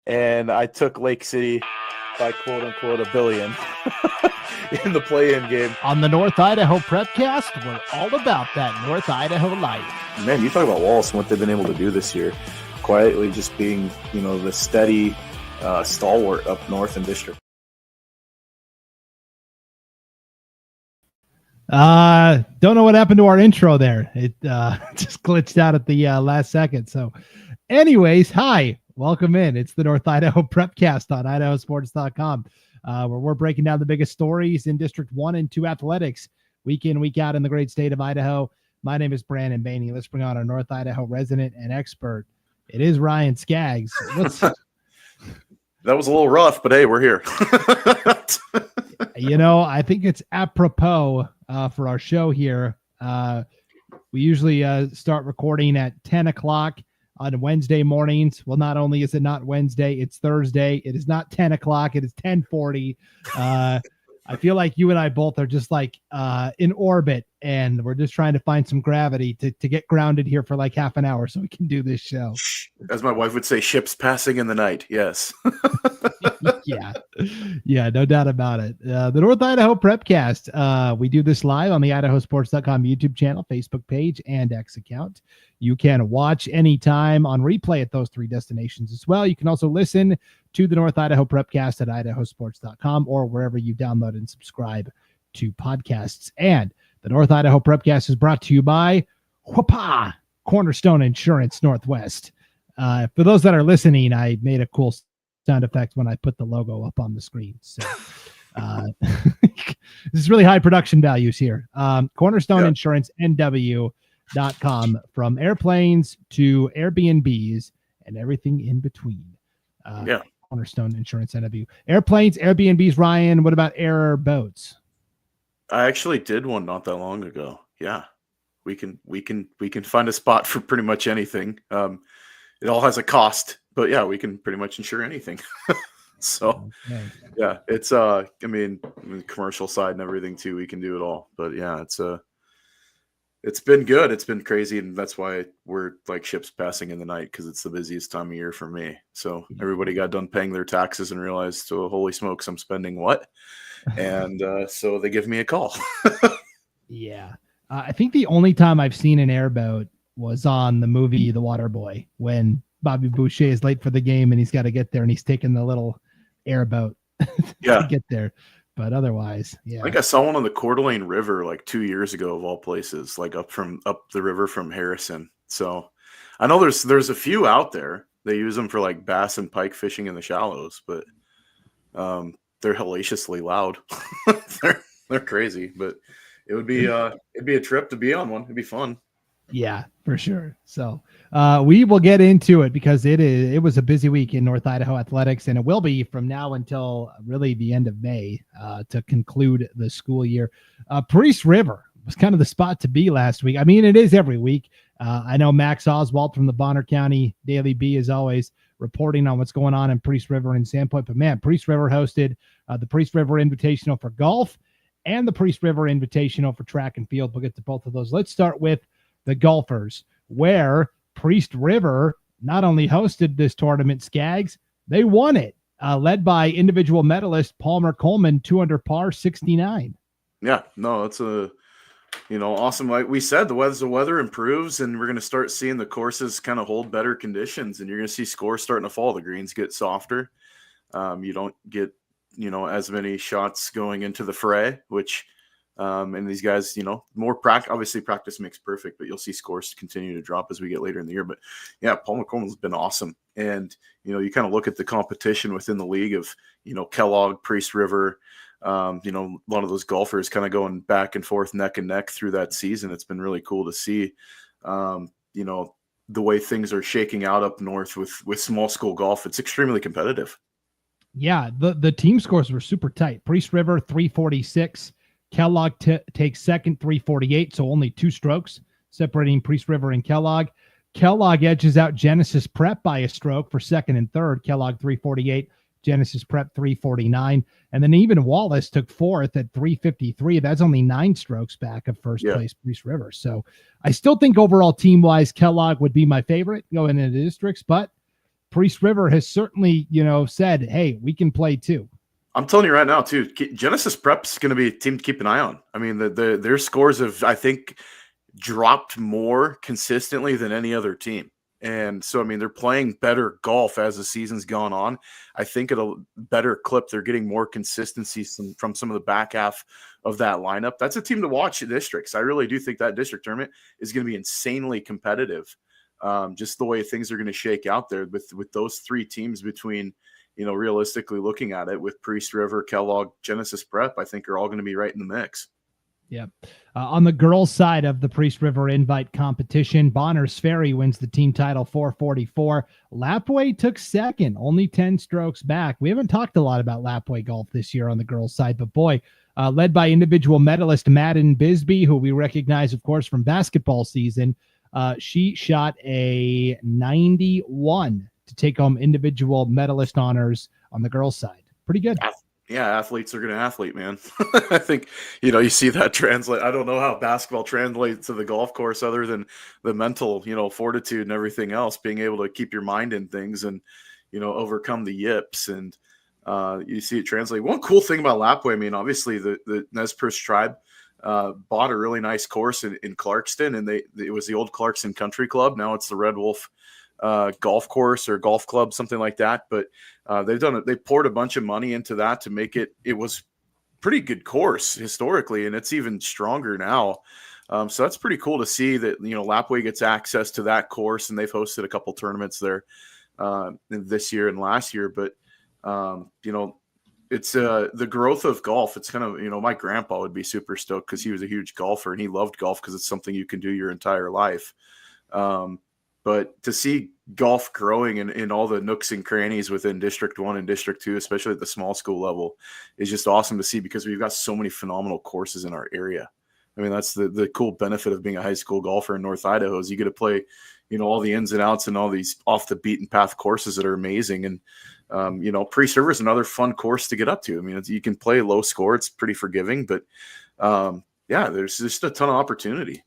and I took Lake City by quote-unquote $1 billion in the play-in game. On the North Idaho Prepcast, we're all about that North Idaho life. Man, you talk about Wallace and what they've been able to do this year. Quietly just being, the steady stalwart up north in district. Don't know what happened to our intro there. It just glitched out at the last second. So anyways, hi, welcome in. It's the North Idaho Prepcast on IdahoSports.com, where we're breaking down the biggest stories in District 1 and 2 athletics week in, week out in the great state of Idaho. My name is Brandon Baney. Let's bring on our North Idaho resident and expert. It is Ryan Scaggs. That was a little rough, but hey, we're here. I think it's apropos for our show here. We usually start recording at 10 o'clock on Wednesday mornings. Well, not only is it not Wednesday, it's Thursday. It is not 10 o'clock. It is 10:40. I feel like you and I both are just like in orbit, and we're just trying to find some gravity to get grounded here for like half an hour so we can do this show. As my wife would say, ships passing in the night. Yes. Yeah, no doubt about it. The North Idaho Prepcast. We do this live on the IdahoSports.com YouTube channel, Facebook page, and X account. You can watch anytime on replay at those three destinations as well. You can also listen to the North Idaho Prepcast at IdahoSports.com or wherever you download and subscribe to podcasts. And the North Idaho Prepcast is brought to you by Whoopah, Cornerstone Insurance Northwest. For those that are listening, I made a cool sound effect when I put the logo up on the screen. So this is really high production values here. Cornerstone Insurance NW.com, from airplanes to Airbnbs and everything in between. Cornerstone Insurance NW. Airplanes, Airbnbs. Ryan, what about airboats? I actually did one not that long ago. Yeah, we can find a spot for pretty much anything. It all has a cost, but yeah, we can pretty much insure anything. So okay. Yeah, it's commercial side and everything too. We can do it all, but yeah, it's been good. It's been crazy, and that's why we're like ships passing in the night, because it's the busiest time of year for me. So everybody got done paying their taxes and realized, oh, holy smokes, I'm spending what? And so they give me a call. Yeah. I think the only time I've seen an airboat was on the movie The Waterboy, when Bobby Boucher is late for the game and he's got to get there, and he's taking the little airboat to get there. But otherwise, yeah. I think I saw one on the Coeur d'Alene River like 2 years ago, of all places, like up the river from Harrison. So I know there's a few out there. They use them for like bass and pike fishing in the shallows, but they're hellaciously loud. they're crazy, but it'd be a trip to be on one. It'd be fun. Yeah, for sure. So we will get into it, because it was a busy week in North Idaho athletics, and it will be from now until really the end of May to conclude the school year. Priest River was kind of the spot to be last week. I mean, it is every week. I know Max Oswald from the Bonner County Daily Bee is always reporting on what's going on in Priest River and Sandpoint, but man, Priest River hosted the Priest River Invitational for golf and the Priest River Invitational for track and field. We'll get to both of those. Let's start with the golfers, where Priest River not only hosted this tournament, Scaggs, they won it, led by individual medalist Palmer Coleman, 2 under par, 69. Yeah, no, it's awesome. Like we said, the weather improves, and we're going to start seeing the courses kind of hold better conditions, and you're going to see scores starting to fall. The greens get softer. You don't get, as many shots going into the fray, which and these guys, more obviously practice makes perfect, but you'll see scores continue to drop as we get later in the year. But yeah, Paul McCormick's been awesome. And, you kind of look at the competition within the league of, Kellogg, Priest River, a lot of those golfers kind of going back and forth, neck and neck through that season. It's been really cool to see, the way things are shaking out up north with small school golf. It's extremely competitive. Yeah. The team scores were super tight. Priest River, 346. Kellogg takes second, 348, so only 2 strokes separating Priest River and Kellogg. Kellogg edges out Genesis Prep by a stroke for second and third. Kellogg 348, Genesis Prep 349. And then even Wallace took fourth at 353. That's only 9 strokes back of first place Priest River. So I still think overall team-wise, Kellogg would be my favorite going into districts, but Priest River has certainly, said, hey, we can play too. I'm telling you right now, too, Genesis Prep's going to be a team to keep an eye on. I mean, their scores have, I think, dropped more consistently than any other team. And so, I mean, they're playing better golf as the season's gone on. I think at a better clip, they're getting more consistency from some of the back half of that lineup. That's a team to watch in districts. I really do think that district tournament is going to be insanely competitive. Just the way things are going to shake out there with those three teams between, realistically looking at it with Priest River, Kellogg, Genesis Prep, I think are all going to be right in the mix. Yep. On the girls' side of the Priest River Invite competition, Bonners Ferry wins the team title 444. Lapway took second, only 10 strokes back. We haven't talked a lot about Lapway golf this year on the girls' side, but boy, led by individual medalist Madden Bisbee, who we recognize, of course, from basketball season. She shot a 91 to take home individual medalist honors on the girls' side. Pretty good. Yeah, athletes are going to athlete, man. I think, you see that translate. I don't know how basketball translates to the golf course other than the mental, fortitude and everything else, being able to keep your mind in things and, overcome the yips. And you see it translate. One cool thing about Lapway, I mean, obviously the Nez Perce tribe bought a really nice course in Clarkston, and it was the old Clarkston Country Club. Now it's the Red Wolf golf course or golf club, something like that. But they poured a bunch of money into that to make it was pretty good course historically, and it's even stronger now. So that's pretty cool to see that, Lapway gets access to that course, and they've hosted a couple tournaments there this year and last year. But, it's the growth of golf. It's kind of, my grandpa would be super stoked because he was a huge golfer and he loved golf because it's something you can do your entire life. But to see golf growing in all the nooks and crannies within District 1 and District 2, especially at the small school level, is just awesome to see because we've got so many phenomenal courses in our area. I mean, that's the cool benefit of being a high school golfer in North Idaho is you get to play, all the ins and outs and all these off the beaten path courses that are amazing. And, Priest River is another fun course to get up to. I mean, you can play low score. It's pretty forgiving, but there's just a ton of opportunity.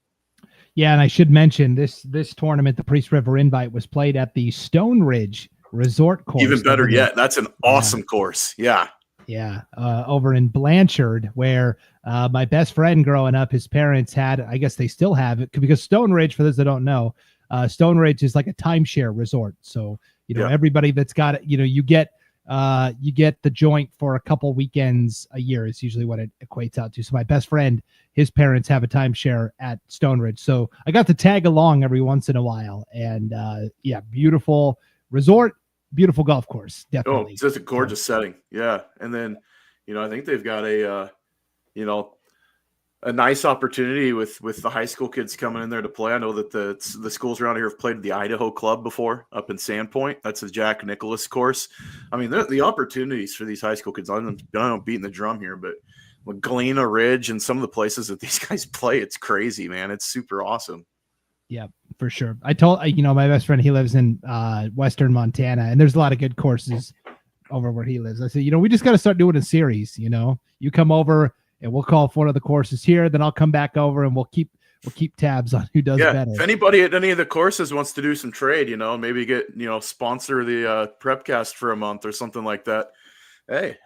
Yeah, and I should mention this tournament, the Priest River Invite, was played at the Stone Ridge Resort course. Even better yet, that's an awesome course. Yeah. Yeah, over in Blanchard, where my best friend growing up, his parents had, I guess they still have it, because Stone Ridge, for those that don't know, Stone Ridge is like a timeshare resort. So, everybody that's got it, you get the joint for a couple weekends a year is usually what it equates out to. So my best friend, his parents have a timeshare at Stone Ridge. So I got to tag along every once in a while. And beautiful resort, beautiful golf course. Definitely. Oh, it's just a gorgeous setting. Yeah. And then, I think they've got a nice opportunity with the high school kids coming in there to play. I know that the schools around here have played the Idaho Club before up in Sandpoint. That's a Jack Nicklaus course. I mean, the opportunities for these high school kids, I'm beating the drum here, but Galena Ridge and some of the places that these guys play, it's crazy, man. It's super awesome. Yeah, for sure. I told, my best friend, he lives in Western Montana, and there's a lot of good courses over where he lives. I said, we just got to start doing a series, you come over and we'll call for one of the courses here. Then I'll come back over and we'll keep tabs on who does better. If anybody at any of the courses wants to do some trade, maybe get, sponsor the Prepcast for a month or something like that. Hey,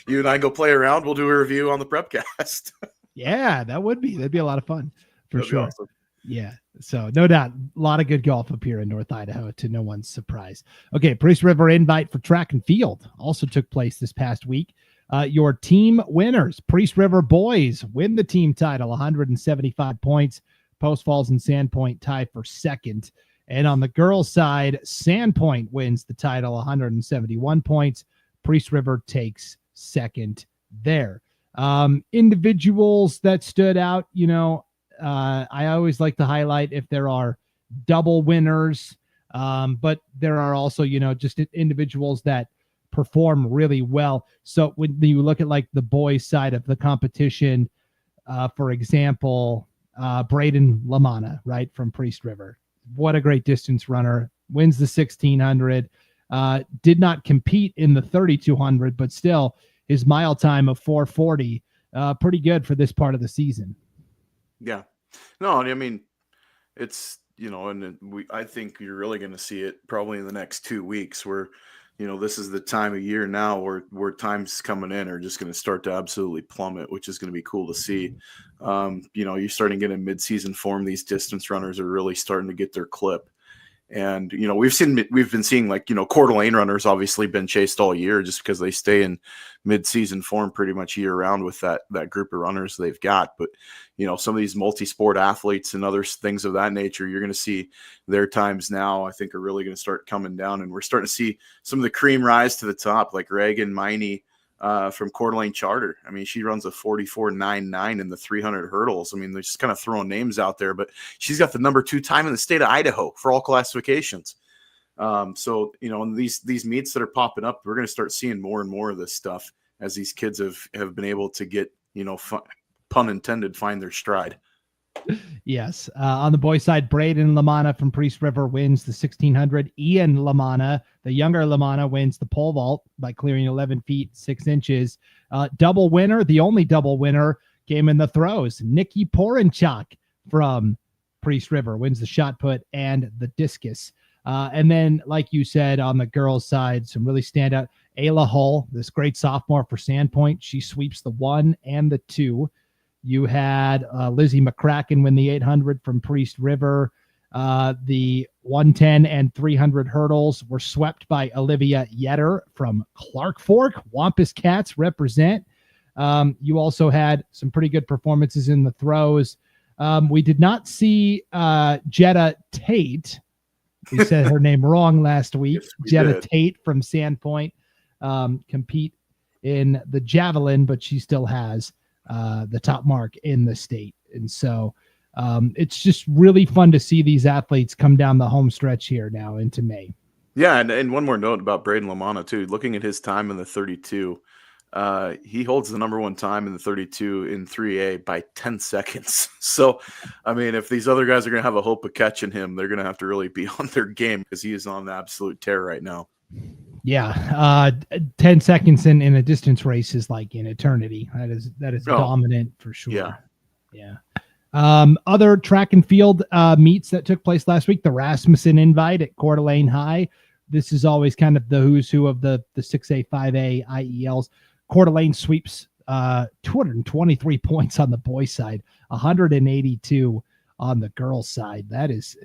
you and I go play around. We'll do a review on the Prepcast. Yeah, that'd be a lot of fun for sure. Awesome. Yeah. So no doubt, a lot of good golf up here in North Idaho, to no one's surprise. Okay. Priest River Invite for track and field also took place this past week. Your team winners, Priest River boys, win the team title, 175 points. Post Falls and Sandpoint tie for second. And on the girls' side, Sandpoint wins the title, 171 points. Priest River takes second there. Individuals that stood out, I always like to highlight if there are double winners, but there are also, just individuals that perform really well. So when you look at like the boys side of the competition, for example, Braden Lamana, right, from Priest River, what a great distance runner, wins the 1600, did not compete in the 3200, but still his mile time of 440, pretty good for this part of the season. Yeah, no, I mean, it's, I think you're really going to see it probably in the next 2 weeks where, this is the time of year now where times coming in are just going to start to absolutely plummet, which is going to be cool to see. You're starting to get in mid-season form. These distance runners are really starting to get their clip. And, we've been seeing like, Coeur d'Alene runners obviously been chased all year just because they stay in mid-season form pretty much year round with that group of runners they've got. But, some of these multi-sport athletes and other things of that nature, you're going to see their times now, I think, are really going to start coming down. And we're starting to see some of the cream rise to the top, like Reagan Miney from Coeur d'Alene Charter. I mean, she runs a 44.99 in the 300 hurdles. I mean, they're just kind of throwing names out there, but she's got the number 2 time in the state of Idaho for all classifications. So, in these meets that are popping up, we're going to start seeing more and more of this stuff as these kids have been able to get, pun intended, find their stride. Yes. On the boys' side, Braden Lamana from Priest River wins the 1600. Ian Lamana, the younger Lamana, wins the pole vault by clearing 11 feet 6 inches. Double winner, the only double winner, came in the throws. Nikki Porinchak from Priest River wins the shot put and the discus. And then, like you said, on the girls' side, some really standout. Ayla Hull, this great sophomore for Sandpoint, she sweeps the 1 and the 2. You had Lizzie McCracken win the 800 from Priest River. The 110 and 300 hurdles were swept by Olivia Yetter from Clark Fork. Wampus Cats represent. You also had some pretty good performances in the throws. We did not see Jetta Tate. We said her name wrong last week. Yes, Jetta Tate from Sandpoint compete in the javelin, but she still has the top mark in the state. And so it's just really fun to see these athletes come down the home stretch here now into May. Yeah. And one more note about Braden Lamana too, looking at his time in the 32, he holds the number 1 time in the 32 in 3A by 10 seconds. So, I mean, if these other guys are going to have a hope of catching him, they're going to have to really be on their game because he is on the absolute tear right now. Yeah. 10 seconds in a distance race is like an eternity. That is dominant for sure. Yeah. Other track and field meets that took place last week, the Rasmussen Invite at Coeur d'Alene High. This is always kind of the who's who of the 6A, 5A IELs. Coeur d'Alene sweeps 223 points on the boys' side, 182 on the girls' side. That is,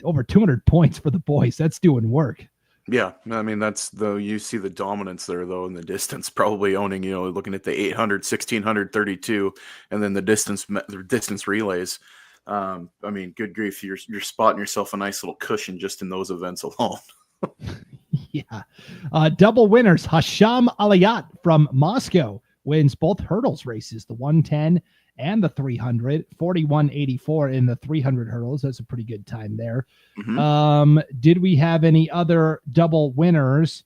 over 200 points for the boys. That's doing work. Yeah, I mean, you see the dominance there, though, in the distance, probably owning, looking at the 800, 1600, 32, and then the distance relays. I mean, good grief, you're spotting yourself a nice little cushion just in those events alone. Yeah. Double winners, Hasham Aliyat from Moscow wins both hurdles races, the 110 and the 300, 41.84 in the 300 hurdles. That's a pretty good time there. Mm-hmm. Did we have any other double winners?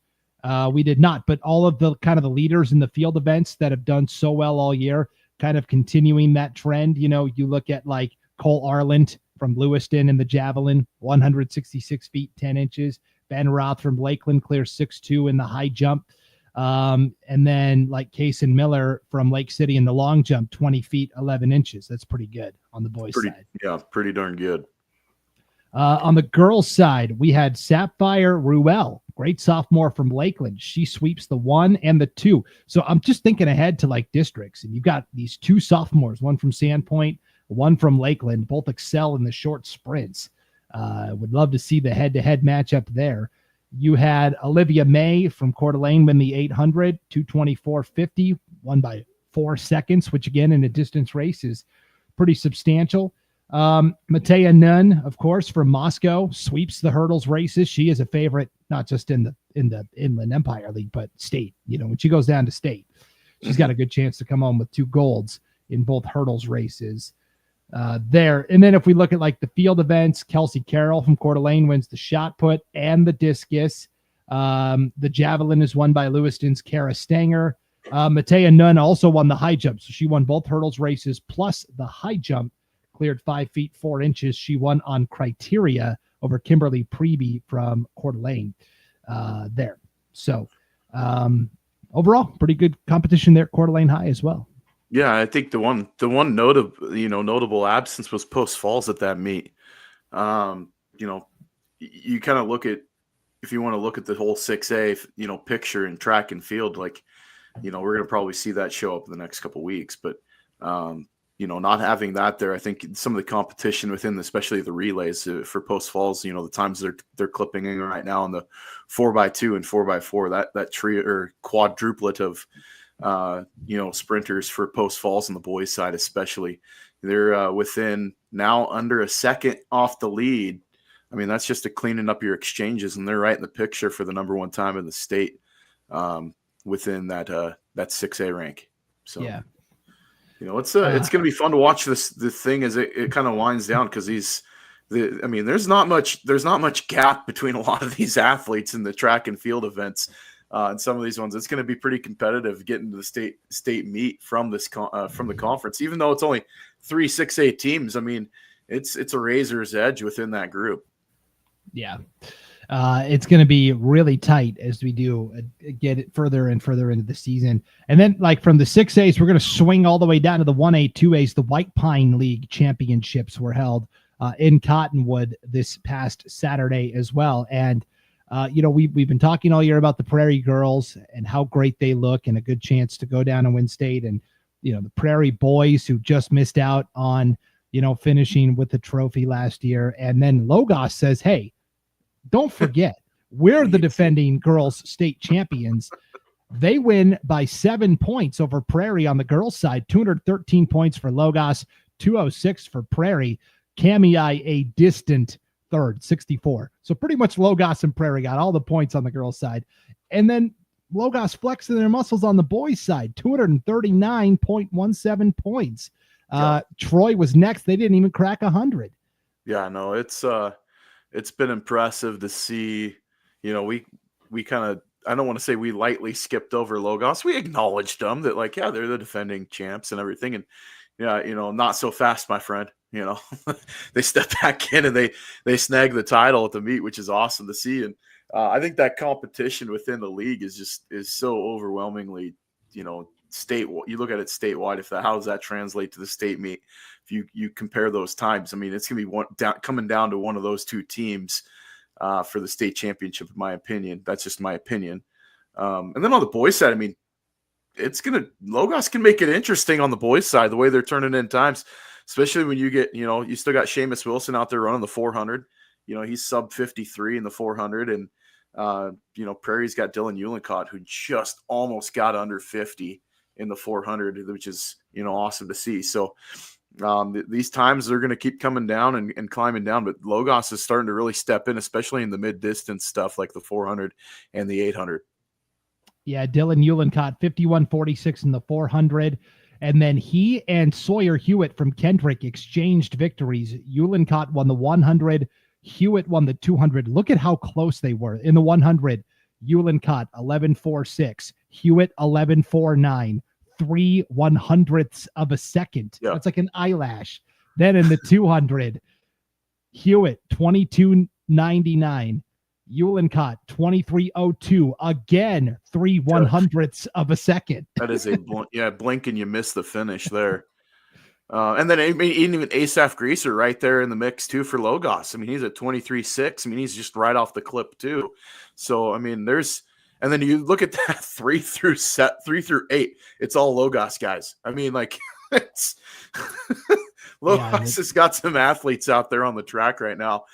We did not, but all of the kind of the leaders in the field events that have done so well all year, kind of continuing that trend. You look at like Cole Arland from Lewiston in the javelin, 166 feet, 10 inches. Ben Roth from Lakeland clears 6'2" in the high jump. And then like Kaysen Miller from Lake City in the long jump, 20 feet, 11 inches. That's pretty good on the boys' side. Yeah, pretty darn good. On the girls' side, we had Sapphire Ruel, great sophomore from Lakeland. She sweeps the 1 and the 2. So I'm just thinking ahead to like districts, and you've got these 2 sophomores, one from Sandpoint, one from Lakeland, both excel in the short sprints. Would love to see the head-to-head matchup there. You had Olivia May from Coeur d'Alene win the 800, 224.50, won by 4 seconds, which again in a distance race is pretty substantial. Matea Nunn, of course, from Moscow, sweeps the hurdles races. She is a favorite, not just in the Inland Empire League, but state. When she goes down to state, she's got a good chance to come home with 2 golds in both hurdles races. There. And then if we look at like the field events, Kelsey Carroll from Coeur d'Alene wins the shot put and the discus. The javelin is won by Lewiston's Kara Stanger. Matea Nunn also won the high jump. So she won both hurdles races plus the high jump, cleared 5 feet, 4 inches. She won on criteria over Kimberly Preby from Coeur d'Alene there. So overall, pretty good competition there at Coeur d'Alene High as well. Yeah, I think the one notable absence was Post Falls at that meet. You know, you kind of look at, if you want to look at the whole 6A, picture in track and field, like, we're going to probably see that show up in the next couple of weeks. But, not having that there, I think some of the competition within, especially the relays for Post Falls, the times they're clipping in right now on the 4x2 and 4x4, that trio or quadruplet of, sprinters for Post Falls on the boys' side, especially, they're within now under a second off the lead. I mean, that's just cleaning up your exchanges, and they're right in the picture for the number one time in the state within that 6A rank. So, yeah. It's going to be fun to watch the thing as it kind of winds down, because there's not much gap between a lot of these athletes in the track and field events. And some of these ones, it's going to be pretty competitive getting to the state meet from the conference, even though it's only 3 6A teams. I mean, it's a razor's edge within that group. Yeah. It's going to be really tight as we do get it further and further into the season. And then, like, from the 6As, we're going to swing all the way down to the 1A, 2As. The Whitepine League championships were held in Cottonwood this past Saturday as well. And, we've been talking all year about the Prairie girls and how great they look and a good chance to go down and win state. And, the Prairie boys who just missed out on, finishing with the trophy last year. And then Logos says, hey, don't forget, we're the defending girls state champions. They win by 7 points over Prairie on the girls' side, 213 points for Logos, 206 for Prairie. Kamei a distant third, 64. So pretty much Logos and Prairie got all the points on the girls' side. And then Logos flexing their muscles on the boys' side, 239.17 points. Troy was next. They didn't even crack 100. Yeah, no, it's been impressive to see. We kind of, I don't want to say we lightly skipped over Logos. We acknowledged them that, like, yeah, they're the defending champs and everything. And not so fast, my friend. They step back in and they snag the title at the meet, which is awesome to see. And I think that competition within the league is so overwhelmingly, state. You look at it statewide. How does that translate to the state meet? If you compare those times, I mean, it's going to be coming down to one of those two teams for the state championship, in my opinion. That's just my opinion. And then on the boys' side, I mean, Logos can make it interesting on the boys' side, the way they're turning in times, especially when you get, you still got Seamus Wilson out there running the 400. He's sub 53 in the 400. And, Prairie's got Dylan Uhlencott, who just almost got under 50 in the 400, which is, awesome to see. So these times are going to keep coming down and climbing down, but Logos is starting to really step in, especially in the mid distance stuff like the 400 and the 800. Yeah. Dylan Uhlencott, 51.46 in the 400. And then he and Sawyer Hewitt from Kendrick exchanged victories. Uhlencott won the 100. Hewitt won the 200. Look at how close they were. In the 100, Uhlencott 11.46, Hewitt 11.49, 0.03 of a second. Yeah. That's like an eyelash. Then in the 200, Hewitt 22.99, Uhlencott 23.02. Again, 0.03 of a second. That is blink and you miss the finish there. And then even Asaph Greaser right there in the mix too for Logos. I mean, he's at 23.6. I mean, he's just right off the clip too. So I mean, and then you look at that 3 through 8. It's all Logos guys. I mean, like, it's Logos has got some athletes out there on the track right now.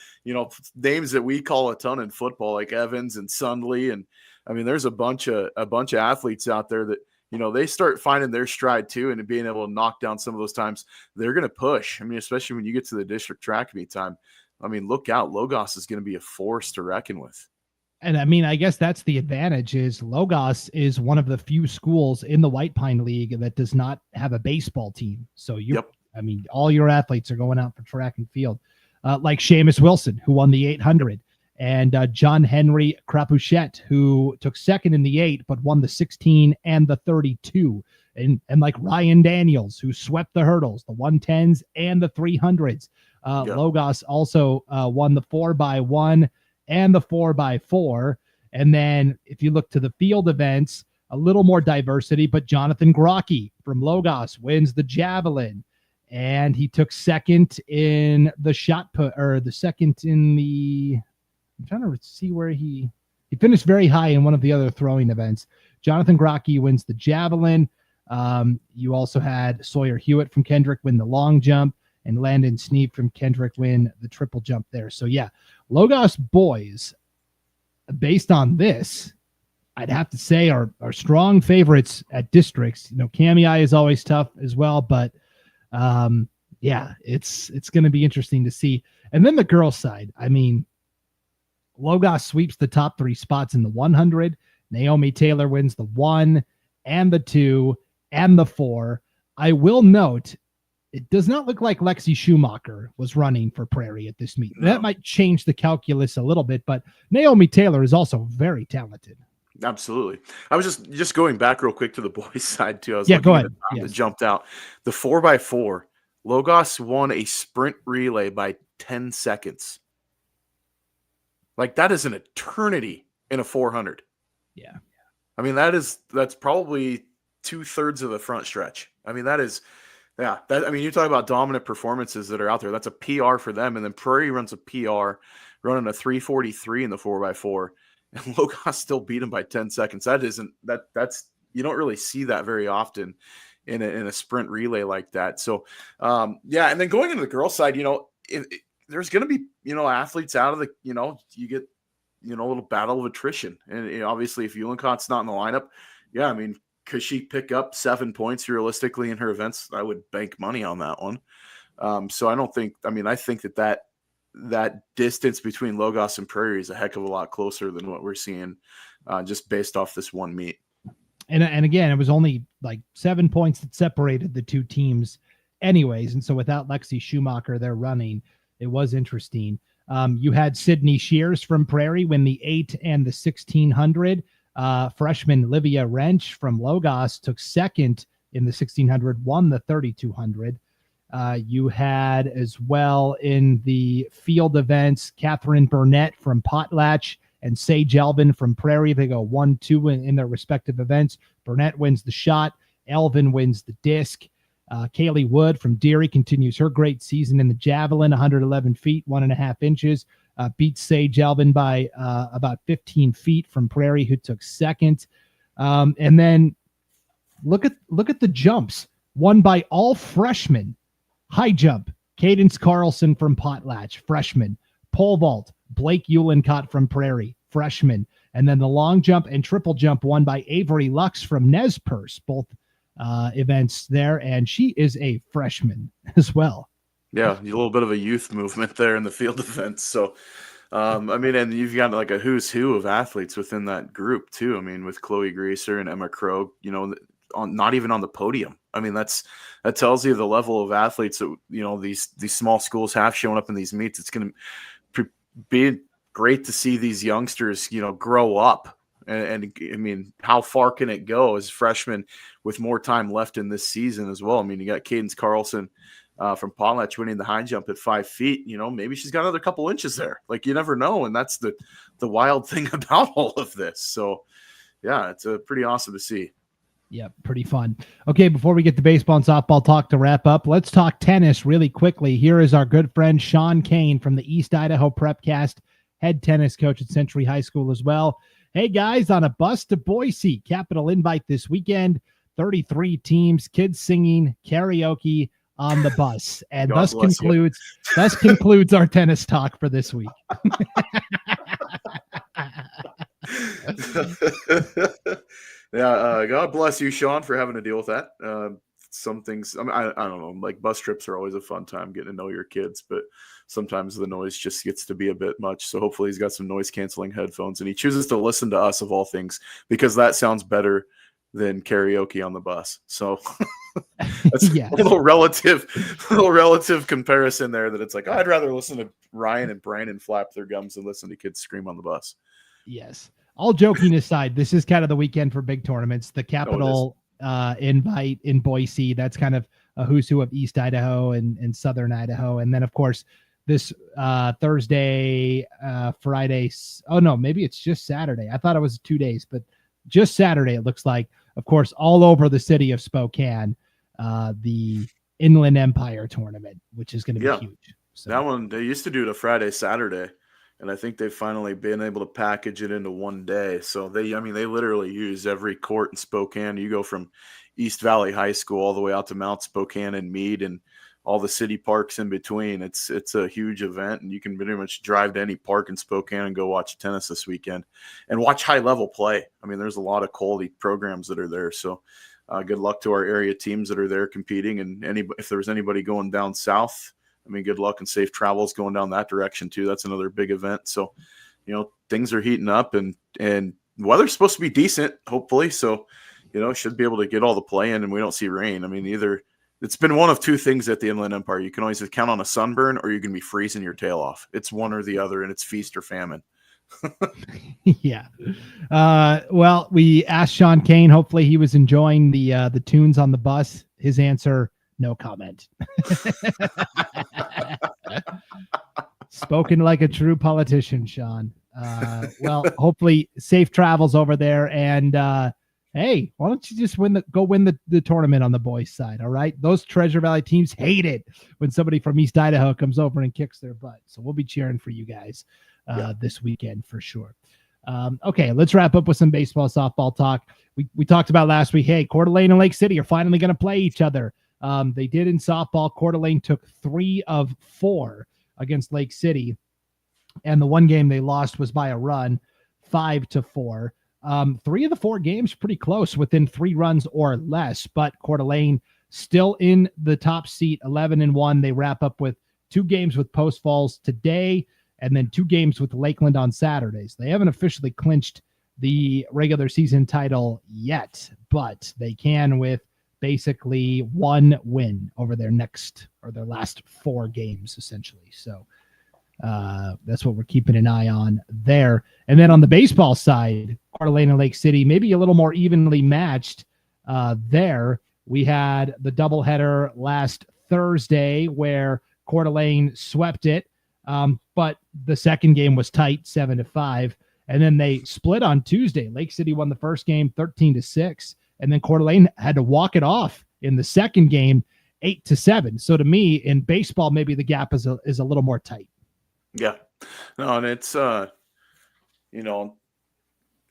Names that we call a ton in football, like Evans and Sundley, and I mean, there's a bunch of athletes out there that. They start finding their stride too, and being able to knock down some of those times, they're going to push. I mean, especially when you get to the district track meet time. I mean, look out. Logos is going to be a force to reckon with. And I mean, I guess that's the advantage is Logos is one of the few schools in the Whitepine League that does not have a baseball team. So I mean, all your athletes are going out for track and field, like Seamus Wilson, who won the 800. And John Henry Crapuchette, who took second in the 8, but won the 16 and the 32. And like Ryan Daniels, who swept the hurdles, the 110s and the 300s. Logos also won the 4x1 and the 4x4. And then if you look to the field events, a little more diversity, but Jonathan Grocky from Logos wins the javelin. and he took second in the shot put, or the second in the, I'm trying to see where he finished very high in one of the other throwing events. Jonathan Grocke wins the javelin. You also had Sawyer Hewitt from Kendrick win the long jump, and Landon Sneap from Kendrick win the triple jump there. So yeah, Logos boys, based on this, I'd have to say are strong favorites at districts. Kamei is always tough as well, but yeah, it's going to be interesting to see. And then the girls' side, I mean, Logos sweeps the top 3 spots in the 100. Naomi Taylor wins the 1 and the 2 and the 4. I will note, it does not look like Lexi Schumacher was running for Prairie at this meet. No. That might change the calculus a little bit, but Naomi Taylor is also very talented. Absolutely. I was just going back real quick to the boys' side too. I was go ahead. That jumped out. The 4x4, Logos won a sprint relay by 10 seconds. Like, that is an eternity in a 400. Yeah. I mean, that's probably 2/3 of the front stretch. I mean, you talk about dominant performances that are out there. That's a PR for them. And then Prairie runs a PR running a 3:43 in the 4x4. And Logos still beat him by 10 seconds. That's you don't really see that very often in a sprint relay like that. So, yeah. And then going into the girls' side, there's going to be, athletes out of the, you get, a little battle of attrition. And obviously, if Uhlenkott's not in the lineup, yeah, I mean, could she pick up 7 points realistically in her events? I would bank money on that one. So I think that distance between Logos and Prairie is a heck of a lot closer than what we're seeing just based off this one meet. And again, it was only like 7 points that separated the two teams anyways. And so without Lexi Schumacher there running, it was interesting. You had Sydney Shears from Prairie win the 8 and the 1600. Freshman Livia Wrench from Logos took second in the 1600, won the 3200. You had as well in the field events, Catherine Burnett from Potlatch and Sage Elvin from Prairie. They go 1-2 in their respective events. Burnett wins the shot. Elvin wins the disc. Kaylee Wood from Deary continues her great season in the javelin, 111 feet, 1.5 inches. Beats Sage Elvin by about 15 feet from Prairie, who took second. And then look at the jumps won by all freshmen. High jump, Cadence Carlson from Potlatch, freshman. Pole vault, Blake Uhlenkott from Prairie, freshman. And then the long jump and triple jump won by Avery Lux from Nez Perce, both events there. And she is a freshman as well. Yeah, a little bit of a youth movement there in the field events. So, and you've got like a who's who of athletes within that group too. I mean, with Chloe Greaser and Emma Crow, not even on the podium. I mean, that tells you the level of athletes that these small schools have showing up in these meets. It's going to be great to see these youngsters, grow up. And I mean, how far can it go as freshmen with more time left in this season as well? I mean, you got Cadence Carlson from Potlatch winning the high jump at 5 feet. Maybe she's got another couple inches there. Like, you never know, and that's the wild thing about all of this. So, yeah, it's pretty awesome to see. Yeah, pretty fun. Okay, before we get to baseball and softball talk to wrap up, let's talk tennis really quickly. Here is our good friend Sean Kane from the East Idaho Prepcast, head tennis coach at Century High School as well. Hey, guys, on a bus to Boise, capital invite this weekend, 33 teams, kids singing, karaoke on the bus. And thus concludes our tennis talk for this week. Yeah, God bless you, Sean, for having to deal with that. Some things, I don't know, like bus trips are always a fun time getting to know your kids, but sometimes the noise just gets to be a bit much. So hopefully he's got some noise canceling headphones and he chooses to listen to us of all things, because that sounds better than karaoke on the bus. So that's a little relative comparison there, that it's like, I'd rather listen to Ryan and Brandon flap their gums than listen to kids scream on the bus. Yes. All joking aside, this is kind of the weekend for big tournaments. The Capital invite in Boise, that's kind of a who's who of East Idaho and Southern Idaho. And then, of course, this Thursday, Friday. Oh, no, maybe it's just Saturday. I thought it was 2 days, but just Saturday, it looks like, of course, all over the city of Spokane, the Inland Empire tournament, which is going to be huge. So that one, they used to do it a Friday, Saturday, and I think they've finally been able to package it into one day. So they literally use every court in Spokane. You go from East Valley High School all the way out to Mount Spokane and Meade and all the city parks in between. It's a huge event, and you can pretty much drive to any park in Spokane and go watch tennis this weekend and watch high level play. I mean, there's a lot of quality programs that are there. So good luck to our area teams that are there competing. And if there's anybody going down south, I mean, good luck and safe travels going down that direction too. That's another big event. So, things are heating up, and weather's supposed to be decent, hopefully. So, should be able to get all the play in, and we don't see rain. I mean, it's been one of two things at the Inland Empire. You can always count on a sunburn, or you can be freezing your tail off. It's one or the other, and it's feast or famine. Yeah. Well, we asked Sean Kane. Hopefully he was enjoying the tunes on the bus. His answer, no comment. Spoken like a true politician, Sean. Well, hopefully safe travels over there. And hey, why don't you just go win the tournament on the boys' side? All right. Those Treasure Valley teams hate it when somebody from East Idaho comes over and kicks their butt. So we'll be cheering for you guys this weekend for sure. Okay, let's wrap up with some baseball, softball talk. We talked about last week. Hey, Coeur d'Alene and Lake City are finally going to play each other. They did in softball. Coeur d'Alene took 3 of 4 against Lake City, and the one game they lost was by a run, 5-4. 3 of the 4 games pretty close, within 3 runs or less, but Coeur d'Alene still in the top seat, 11-1. They wrap up with 2 games with Post Falls today, and then 2 games with Lakeland on Saturdays. They haven't officially clinched the regular season title yet, but they can with basically 1 win over their last 4 games, essentially. So that's what we're keeping an eye on there. And then on the baseball side, Coeur d'Alene and Lake City, maybe a little more evenly matched there. We had the doubleheader last Thursday where Coeur d'Alene swept it. But the second game was tight, 7-5. And then they split on Tuesday. Lake City won the first game 13-6. And then Coeur d'Alene had to walk it off in the second game, 8-7. So to me, in baseball, maybe the gap is a little more tight. Yeah. No, and it's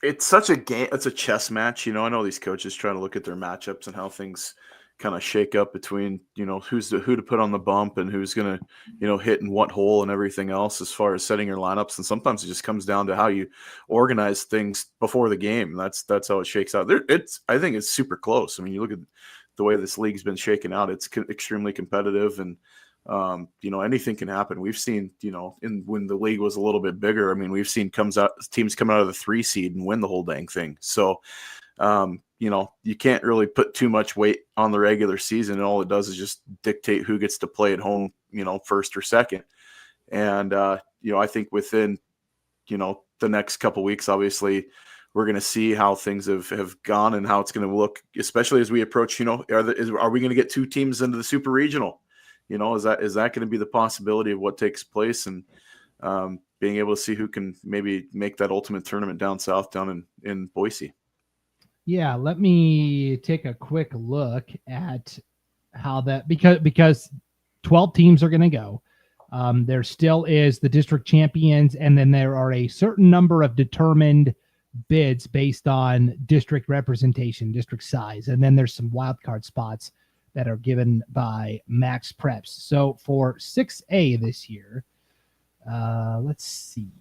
it's such a game. It's a chess match. I know these coaches try to look at their matchups and how things kind of shake up between, who to put on the bump and who's going to, hit in what hole and everything else as far as setting your lineups. And sometimes it just comes down to how you organize things before the game. That's how it shakes out. I think it's super close. I mean, you look at the way this league's been shaken out, it's extremely competitive, and anything can happen. We've seen, when the league was a little bit bigger, I mean, we've seen teams come out of the 3 seed and win the whole dang thing. So, you can't really put too much weight on the regular season, and all it does is just dictate who gets to play at home, first or second. And, I think within, the next couple weeks, obviously, we're going to see how things have gone and how it's going to look, especially as we approach, are we going to get 2 teams into the super regional? Is that going to be the possibility of what takes place, and being able to see who can maybe make that ultimate tournament down south, down in Boise? Yeah, let me take a quick look at how that, because 12 teams are going to go. There still is the district champions, and then there are a certain number of determined bids based on district representation, district size, and then there's some wild card spots that are given by Max Preps. So for 6A this year, let's see.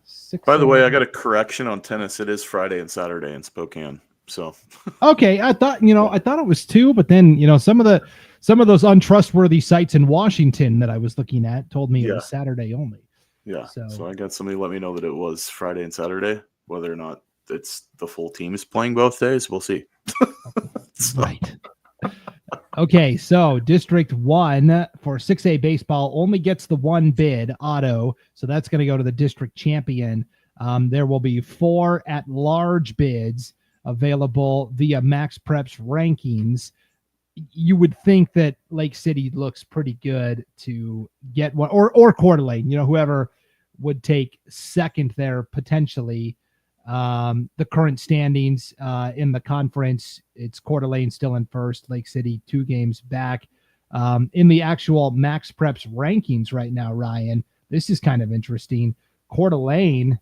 6A. By the way, I got a correction on tennis. It is Friday and Saturday in Spokane. So okay, I thought it was 2, but then some of those untrustworthy sites in Washington that I was looking at told me it was Saturday only. Yeah. So I got somebody let me know that it was Friday and Saturday. Whether or not it's the full team is playing both days, we'll see. Right. Okay, so District 1 for 6A baseball only gets the 1 bid, auto, so that's going to go to the district champion. There will be 4 at-large bids available via Max Preps rankings. You would think that Lake City looks pretty good to get one, or Coeur d'Alene, whoever would take second there potentially. The current standings in the conference, it's Coeur d'Alene still in first, Lake City 2 games back. In the actual Max Preps rankings right now, Ryan, this is kind of interesting. Coeur d'Alene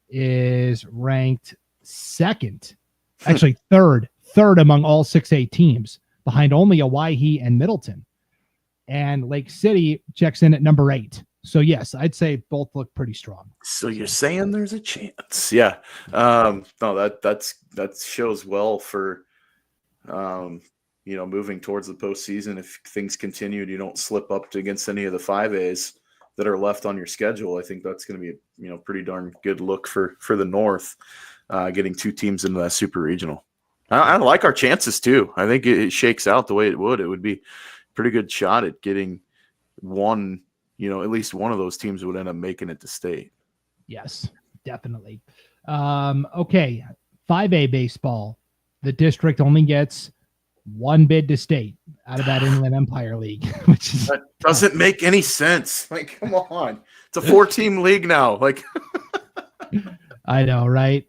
is ranked second, actually third among all 6A teams, behind only Owyhee and Middleton. And Lake City checks in at number 8. So yes, I'd say both look pretty strong. So you're saying there's a chance? Yeah. No, that shows well for moving towards the postseason. If things continue and you don't slip up against any of the 5As that are left on your schedule, I think that's going to be a pretty darn good look for the North, getting 2 teams into that super regional. I like our chances too. I think it shakes out the way it would. It would be a pretty good shot at getting one. At least one of those teams would end up making it to state. Yes, definitely. Okay, 5A baseball. The district only gets 1 bid to state out of that Inland Empire League, which is that doesn't make any sense. Like, come on, it's a 4-team league now. Like, I know, right?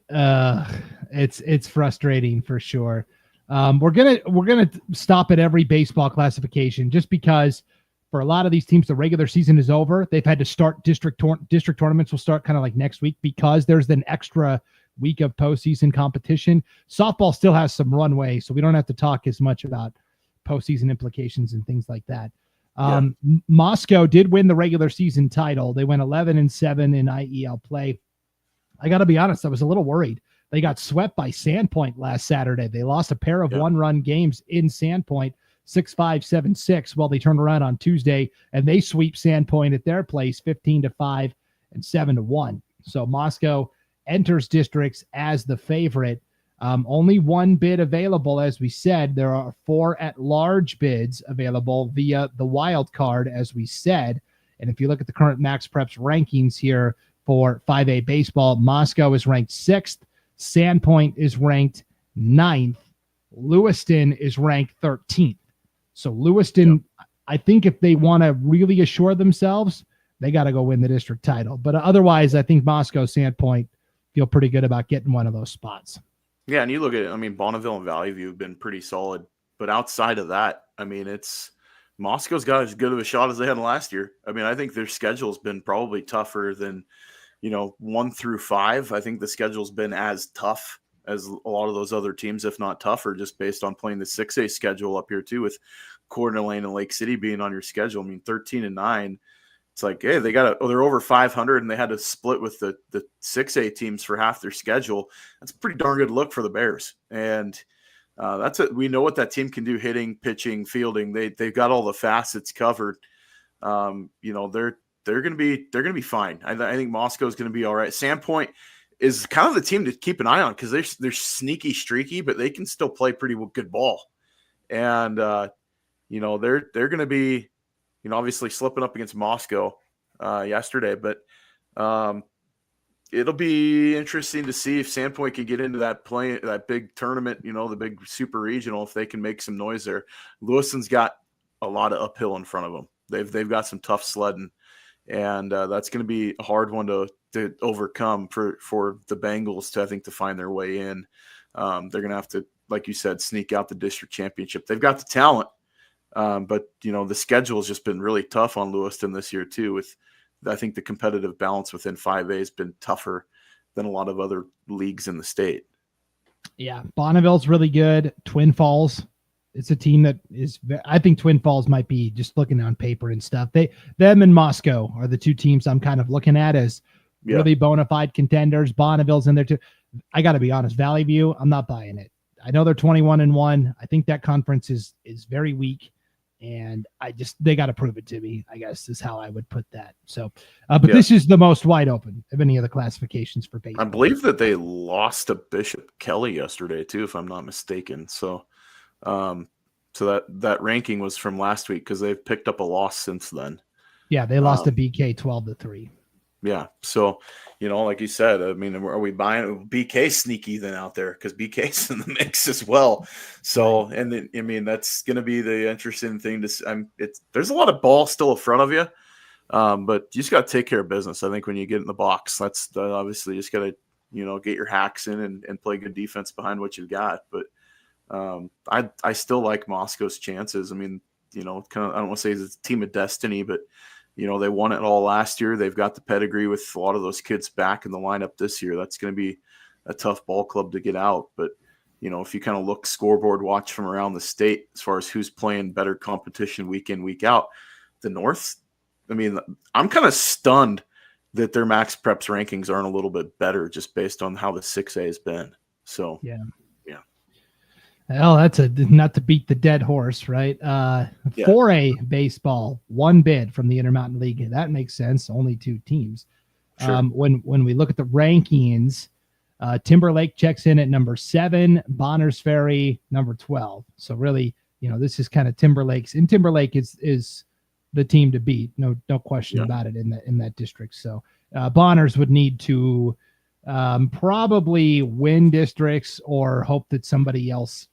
It's frustrating for sure. We're gonna stop at every baseball classification just because for a lot of these teams, the regular season is over. They've had to start district tournaments will start kind of like next week because there's an extra week of postseason competition. Softball still has some runway, so we don't have to talk as much about postseason implications and things like that. Moscow did win the regular season title. They went 11-7 in IEL play. I got to be honest, I was a little worried. They got swept by Sandpoint last Saturday. They lost a pair of one-run games in Sandpoint, 6-5, 7-6. Well, they turned around on Tuesday and they sweep Sandpoint at their place 15-5 and 7-1. So Moscow enters districts as the favorite. Only 1 bid available, as we said. There are 4 at-large bids available via the wild card, as we said. And if you look at the current Max Preps rankings here for 5A baseball, Moscow is ranked 6th. Sandpoint is ranked 9th. Lewiston is ranked 13th. So Lewiston, I think if they want to really assure themselves, they got to go win the district title. But otherwise, I think Moscow, Sandpoint feel pretty good about getting one of those spots. Yeah, and you look at it, Bonneville and Valley View have been pretty solid. But outside of that, it's Moscow's got as good of a shot as they had last year. I think their schedule's been probably tougher than, 1 through 5. I think the schedule's been as tough as a lot of those other teams, if not tougher, just based on playing the 6A schedule up here too, with Coeur d'Alene and Lake City being on your schedule. 13-9. It's like, hey, they're over 500 and they had to split with the 6A teams for half their schedule. That's a pretty darn good look for the Bears. And that's it. We know what that team can do: hitting, pitching, fielding. They've got all the facets covered. They're going to be fine. I think Moscow's going to be all right. Sandpoint is kind of the team to keep an eye on because they're sneaky, streaky, but they can still play pretty good ball. And they're going to be, obviously slipping up against Moscow yesterday, but it'll be interesting to see if Sandpoint can get into that big tournament, the big super regional, if they can make some noise there. Lewiston's got a lot of uphill in front of them. They've got some tough sledding, and that's going to be a hard one to overcome for the Bengals to find their way in. They're going to have to, like you said, sneak out the district championship. They've got the talent. But the schedule has just been really tough on Lewiston this year too. With, I think, the competitive balance within 5A has been tougher than a lot of other leagues in the state. Yeah, Bonneville's really good. Twin Falls, it's a team that is. I think Twin Falls might be, just looking on paper and stuff. Them and Moscow are the 2 teams I'm kind of looking at as really bona fide contenders. Bonneville's in there too. I got to be honest, Valley View, I'm not buying it. I know they're 21-1. I think that conference is very weak. And they got to prove it to me, I guess, is how I would put that. So, this is the most wide open of any of the classifications for baseball. I believe that they lost to Bishop Kelly yesterday too, if I'm not mistaken. So, that ranking was from last week because they've picked up a loss since then. Yeah, they lost to BK 12-3. Yeah. So, like you said, are we buying BK sneaky then out there? Because BK's in the mix as well. So, and then, that's going to be the interesting thing there's a lot of ball still in front of you. But you just got to take care of business. I think when you get in the box, that's obviously you just got to, get your hacks in and play good defense behind what you've got. But I still like Moscow's chances. kind of, I don't want to say it's a team of destiny, but they won it all last year. They've got the pedigree with a lot of those kids back in the lineup this year. That's going to be a tough ball club to get out. But, if you kind of look scoreboard watch from around the state as far as who's playing better competition week in, week out, the North, I'm kind of stunned that their max preps rankings aren't a little bit better just based on how the 6A has been. So, yeah. Well, that's not to beat the dead horse, right? 4A baseball, one bid from the Intermountain League. That makes sense. Only 2 teams. Sure. When we look at the rankings, Timberlake checks in at number 7, Bonners Ferry number 12. So really, this is kind of Timberlake's, and Timberlake is the team to beat. No question about it in that district. So Bonners would need to probably win districts or hope that somebody else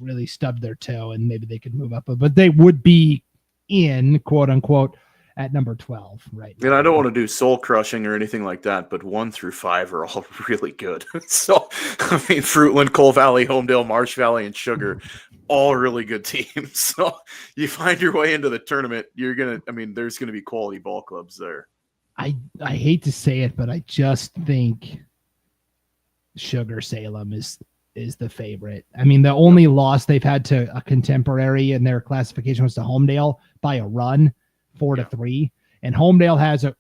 really stubbed their toe and maybe they could move up, but they would be in, quote unquote, at number 12 right now. And I don't want to do soul crushing or anything like that, but 1 through 5 are all really good. So Fruitland, Coal Valley, Homedale, Marsh Valley, and Sugar, all really good teams. So you find your way into the tournament, there's gonna be quality ball clubs there. I hate to say it, but I just think Sugar Salem is the favorite. The only loss they've had to a contemporary in their classification was to Homedale by a run, 4-3. And Homedale has a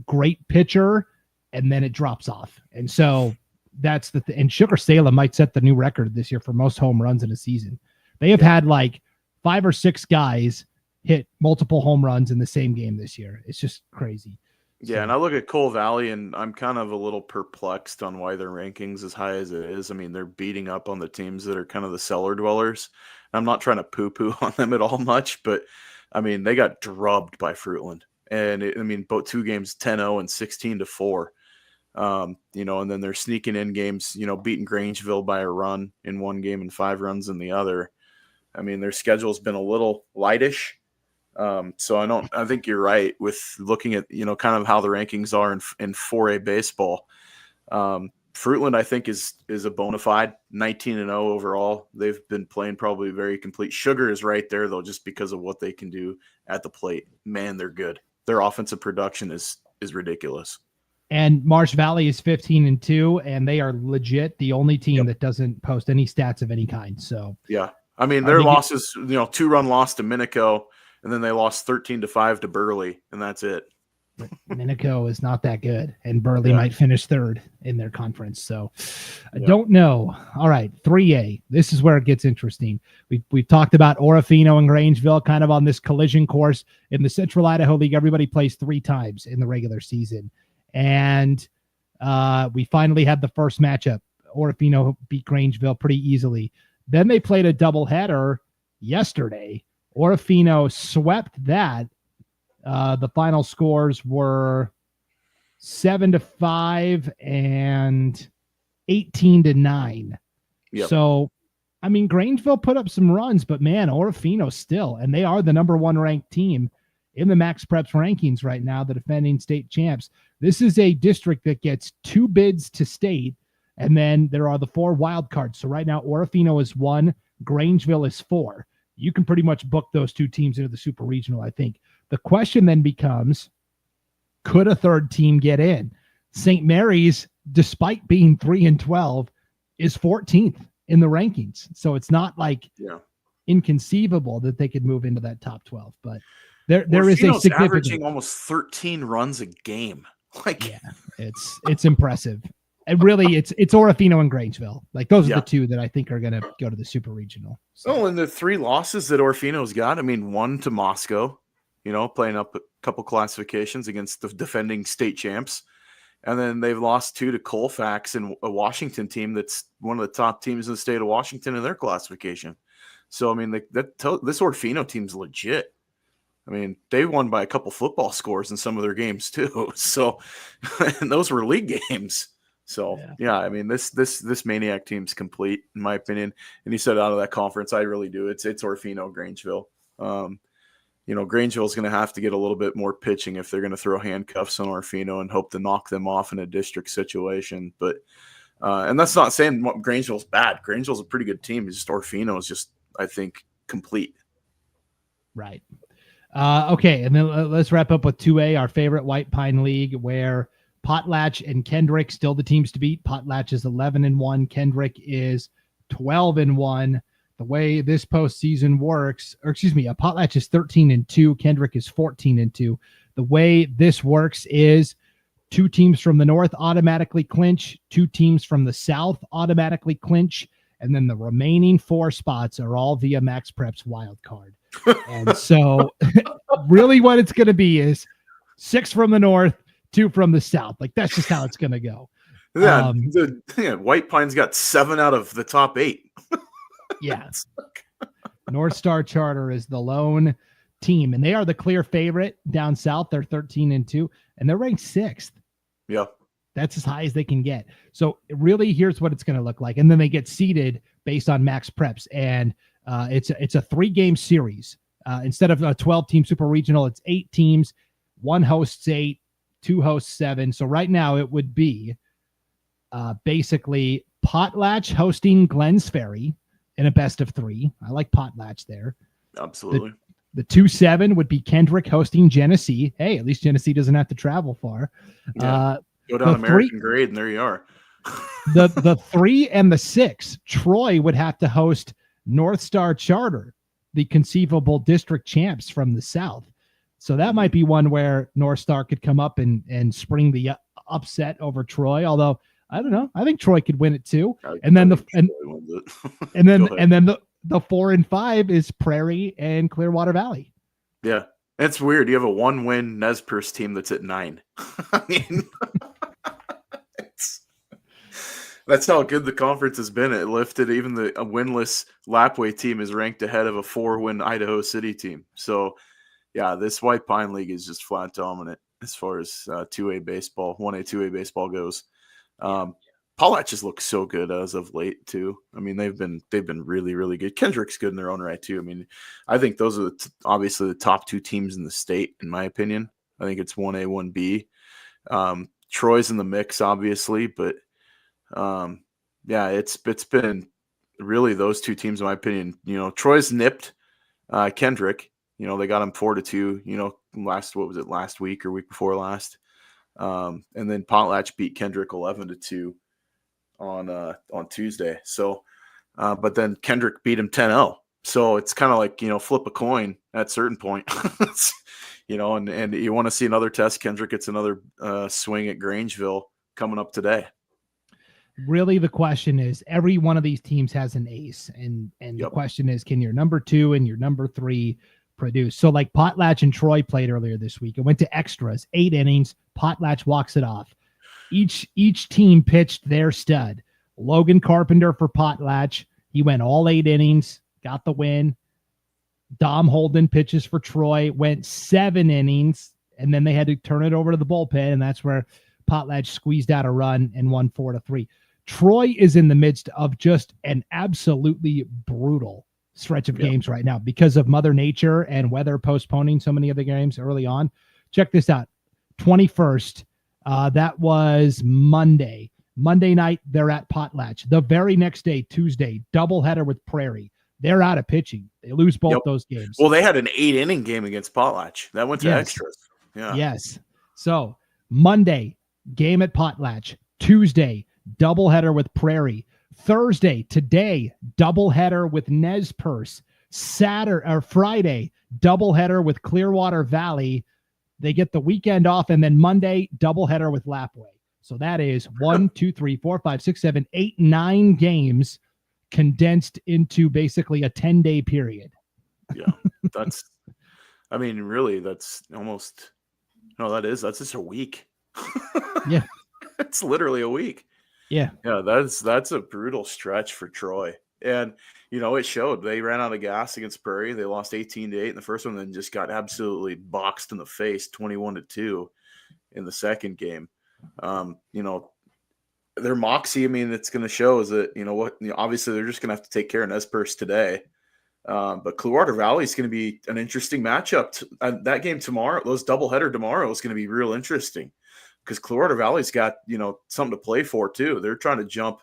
great pitcher, and then it drops off. And so that's and Sugar Salem might set the new record this year for most home runs in a season. They have had like 5 or 6 guys hit multiple home runs in the same game this year. It's just crazy. Yeah, and I look at Coal Valley, and I'm kind of a little perplexed on why their rankings as high as it is. They're beating up on the teams that are kind of the cellar dwellers. I'm not trying to poo-poo on them at all much, but, they got drubbed by Fruitland. And, both 2 games, 10-0 and 16-4. And then they're sneaking in games, beating Grangeville by a run in one game and 5 runs in the other. Their schedule's been a little lightish. So I think you're right with looking at, kind of how the rankings are in 4A baseball. Fruitland, I think, is a bona fide 19-0 overall. They've been playing probably very complete. Sugar is right there, though, just because of what they can do at the plate. Man, they're good. Their offensive production is ridiculous. And Marsh Valley is 15-2, and they are legit the only team that doesn't post any stats of any kind. So yeah, their losses, 2-run loss to Minico, and then they lost 13-5 to Burley, and that's it. Minico is not that good, and Burley might finish 3rd in their conference. So I don't know. All right, 3A. This is where it gets interesting. We've talked about Orofino and Grangeville kind of on this collision course. In the Central Idaho League, everybody plays 3 times in the regular season. And we finally had the first matchup. Orofino beat Grangeville pretty easily. Then they played a doubleheader yesterday. Orofino swept that. The final scores were 7-5 and 18-9. Yep. So, Grangeville put up some runs, but man, Orofino still, and they are the number 1 ranked team in the Max Preps rankings right now, the defending state champs. This is a district that gets 2 bids to state, and then there are the 4 wild cards. So right now, Orofino is 1, Grangeville is 4. You can pretty much book those 2 teams into the super regional, I think. The question then becomes, could a 3rd team get in? St. Mary's, despite being 3-12, is 14th in the rankings. So it's not like inconceivable that they could move into that top 12. But there is a significant averaging almost 13 runs a game. It's impressive. And really, it's Orofino and Grangeville. Like those are the 2 that I think are going to go to the super regional. So. And the 3 losses that Orofino's got, 1 to Moscow, playing up a couple classifications against the defending state champs. And then they've lost 2 to Colfax and a Washington team that's one of the top teams in the state of Washington in their classification. So, this Orofino team's legit. They won by a couple football scores in some of their games too. So, and those were league games. So, this Maniac team's complete, in my opinion. And you said out of that conference, I really do. It's Orofino, Grangeville. Grangeville's going to have to get a little bit more pitching if they're going to throw handcuffs on Orofino and hope to knock them off in a district situation. But, and that's not saying Grangeville's bad. Grangeville's a pretty good team. It's just Orofino is just, I think, complete. Right. Okay, and then let's wrap up with 2A, our favorite Whitepine League, where Potlatch and Kendrick still the teams to beat. Potlatch is 11-1. Kendrick is 12-1. The way this postseason works, or excuse me, Potlatch is 13-2. Kendrick is 14-2. The way this works is 2 teams from the north automatically clinch, 2 teams from the south automatically clinch, and then the remaining 4 spots are all via Max Prep's wild card. And so really what it's going to be is 6 from the north, 2 from the south. Like, that's just how it's going to go. Yeah, Whitepine's got 7 out of the top 8. Yeah. North Star Charter is the lone team, and they are the clear favorite down south. They're 13-2, and they're ranked 6th. Yeah. That's as high as they can get. So really, here's what it's going to look like. And then they get seeded based on Max Preps. And it's a 3-game series. Instead of a 12-team super regional, it's 8 teams. 1 hosts 8, 2 hosts 7. So right now it would be basically Potlatch hosting Glens Ferry in a best of 3. I like Potlatch there. Absolutely. The 2-7 would be Kendrick hosting Genesee. Hey, at least Genesee doesn't have to travel far. Yeah. Go down American grade, and there you are. the 3 and the 6, Troy would have to host North Star Charter, the conceivable district champs from the south. So that might be one where North Star could come up and spring the upset over Troy. Although I don't know, I think Troy could win it too. And then the 4 and 5 is Prairie and Clearwater Valley. Yeah, it's weird. You have a 1-win Nez Perce team that's at 9. I mean, that's how good the conference has been. It lifted even a winless Lapway team is ranked ahead of a 4-win Idaho City team. So, yeah, this Whitepine League is just flat dominant as far as 2A baseball, 1A, 2A baseball goes. Potlatch just looks so good as of late too. I mean, they've been really, really good. Kendrick's good in their own right too. I mean, I think those are obviously the top 2 teams in the state, in my opinion. I think it's 1A, 1B. Troy's in the mix, obviously, but yeah, it's been really those 2 teams, in my opinion. You know, Troy's nipped Kendrick. You know, they got him 4-2. You know, last week or week before last, and then Potlatch beat Kendrick 11-2 on Tuesday. So, but then Kendrick beat him 10-0. So it's kind of like, you know, flip a coin at a certain point. You know, and you want to see another test. Kendrick gets another swing at Grangeville coming up today. Really, the question is, every one of these teams has an ace, and the question is, can your number 2 and your number 3 produce? So like Potlatch and Troy played earlier this week. It went to extras, 8 innings. Potlatch walks it off. Each team pitched their stud. Logan Carpenter for Potlatch. He went all 8 innings, got the win. Dom Holden pitches for Troy, went 7 innings, and then they had to turn it over to the bullpen, and that's where Potlatch squeezed out a run and won 4-3. Troy is in the midst of just an absolutely brutal stretch of games right now because of Mother Nature and weather postponing so many of the games early on. Check this out. 21st, that was Monday. Monday night, they're at Potlatch. The very next day, Tuesday, doubleheader with Prairie. They're out of pitching. They lose both those games. Well, they had an 8-inning game against Potlatch. That went to extras. Yeah. Yes. So Monday, game at Potlatch. Tuesday, doubleheader with Prairie. Thursday, today, doubleheader with Nez Perce. Friday, doubleheader with Clearwater Valley. They get the weekend off, and then Monday, doubleheader with Lapway. So that is 1, 2, 3, 4, 5, 6, 7, 8, 9 games condensed into basically a 10-day period. Yeah, I mean, really, that's almost, that's just a week. Yeah. It's literally a week. Yeah. Yeah, that's a brutal stretch for Troy. And, you know, it showed. They ran out of gas against Prairie. They lost 18-8 in the first one, then just got absolutely boxed in the face 21-2 in the second game. You know, their moxie, I mean, it's going to show is that, obviously they're just going to have to take care of Nez Perce today. But Clearwater Valley is going to be an interesting matchup. That game tomorrow, those doubleheader tomorrow is going to be real interesting because Clearwater Valley's got, something to play for too. They're trying to jump,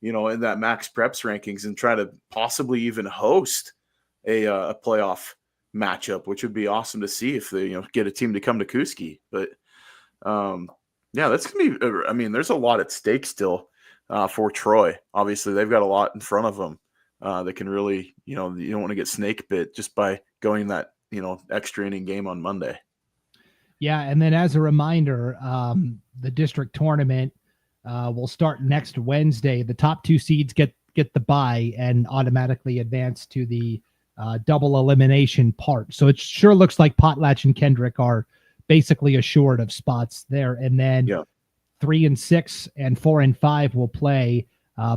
in that Max Preps rankings and try to possibly even host a playoff matchup, which would be awesome to see if they get a team to come to Kuski. But yeah, that's gonna be. I mean, there's a lot at stake still for Troy. Obviously, they've got a lot in front of them. That can really, you don't want to get snake bit just by going that extra inning game on Monday. Yeah, and then as a reminder, the district tournament will start next Wednesday. The top 2 seeds get the bye and automatically advance to the double elimination part. So it sure looks like Potlatch and Kendrick are basically assured of spots there. And then 3 and 6 and 4 and 5 will play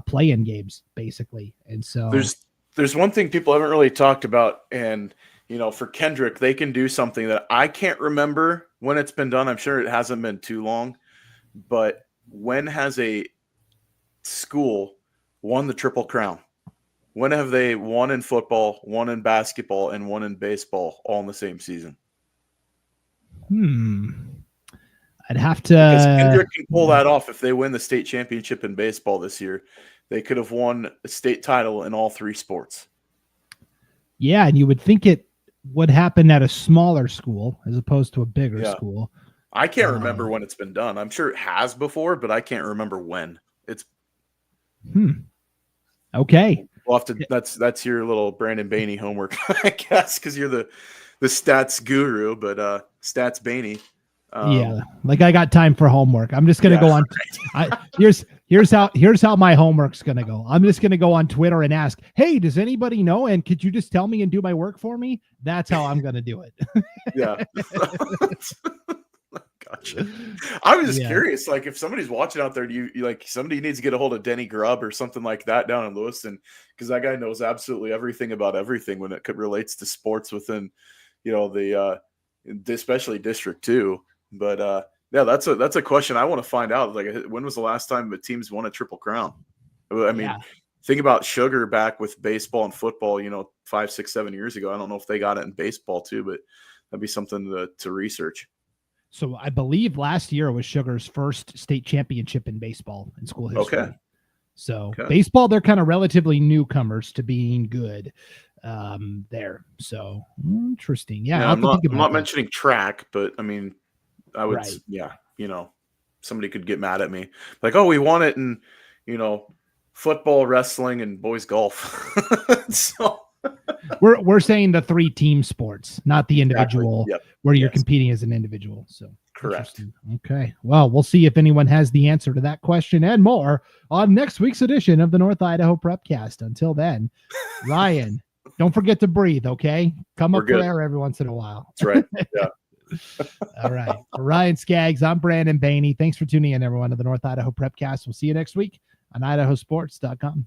play-in games basically. And so there's one thing people haven't really talked about, and for Kendrick, they can do something that I can't remember when it's been done. I'm sure it hasn't been too long, but when has a school won the Triple Crown? When have they won in football, won in basketball, and won in baseball all in the same season? I'd have to. Because Kendrick can pull that off if they win the state championship in baseball this year. They could have won a state title in all 3 sports. Yeah, and you would think it would happen at a smaller school as opposed to a bigger school. I can't remember when it's been done. I'm sure it has before, but I can't remember when. It's okay. We'll have to. That's your little Brandon Baney homework, I guess, because you're the stats guru. But stats Baney. Yeah, like I got time for homework. I'm just gonna go on. Here's how my homework's gonna go. I'm just gonna go on Twitter and ask, "Hey, does anybody know? And could you just tell me and do my work for me?" That's how I'm gonna do it. Yeah. Gotcha. I was just curious, like if somebody's watching out there, do you like somebody needs to get a hold of Denny Grubb or something like that down in Lewiston, because that guy knows absolutely everything about everything when it relates to sports within, the especially District 2. But yeah, that's a question I want to find out. Like, when was the last time the teams won a Triple Crown? I mean, think about Sugar back with baseball and football, 5, 6, 7 years ago. I don't know if they got it in baseball too, but that'd be something to research. So I believe last year was Sugar's first state championship in baseball in school history. Okay. So baseball, they're kind of relatively newcomers to being good there. So interesting. Yeah, I'm not mentioning track, but I mean, I would, somebody could get mad at me. Like, oh, we won it in, football, wrestling, and boys golf. So we're saying the 3 team sports, not the individual where you're competing as an individual. So correct. Okay. Well, we'll see if anyone has the answer to that question and more on next week's edition of the North Idaho Prepcast. Until then, Ryan, don't forget to breathe. Okay. Come up for air every once in a while. That's right. Yeah. All right. For Ryan Scaggs, I'm Brandon Baney. Thanks for tuning in, everyone, to the North Idaho Prepcast. We'll see you next week on IdahoSports.com.